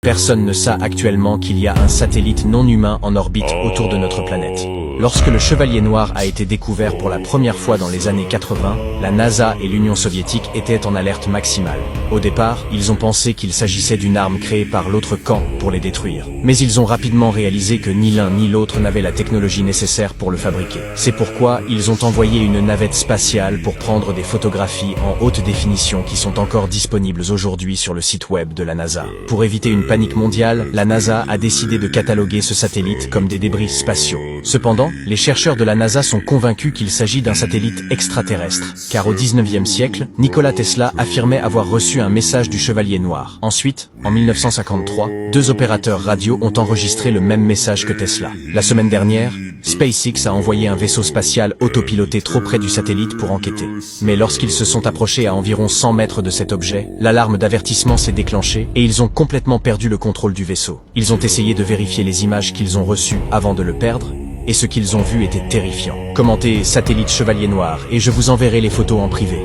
Personne ne sait actuellement qu'il y a un satellite non humain en orbite autour de notre planète. Lorsque le Chevalier Noir a été découvert pour la première fois dans les années 80, la NASA et l'Union soviétique étaient en alerte maximale. Au départ, ils ont pensé qu'il s'agissait d'une arme créée par l'autre camp pour les détruire. Mais ils ont rapidement réalisé que ni l'un ni l'autre n'avait la technologie nécessaire pour le fabriquer. C'est pourquoi ils ont envoyé une navette spatiale pour prendre des photographies en haute définition qui sont encore disponibles aujourd'hui sur le site web de la NASA. Pour éviter une panique mondiale, la NASA a décidé de cataloguer ce satellite comme des débris spatiaux. Cependant, les chercheurs de la NASA sont convaincus qu'il s'agit d'un satellite extraterrestre, car au 19e siècle, Nikola Tesla affirmait avoir reçu un message du Chevalier Noir. Ensuite, en 1953, 2 opérateurs radio ont enregistré le même message que Tesla. La semaine dernière, SpaceX a envoyé un vaisseau spatial autopiloté trop près du satellite pour enquêter. Mais lorsqu'ils se sont approchés à environ 100 mètres de cet objet, l'alarme d'avertissement s'est déclenchée et ils ont complètement perdu le contrôle du vaisseau. Ils ont essayé de vérifier les images qu'ils ont reçues avant de le perdre, et ce qu'ils ont vu était terrifiant. Commentez Satellite Chevalier Noir et je vous enverrai les photos en privé.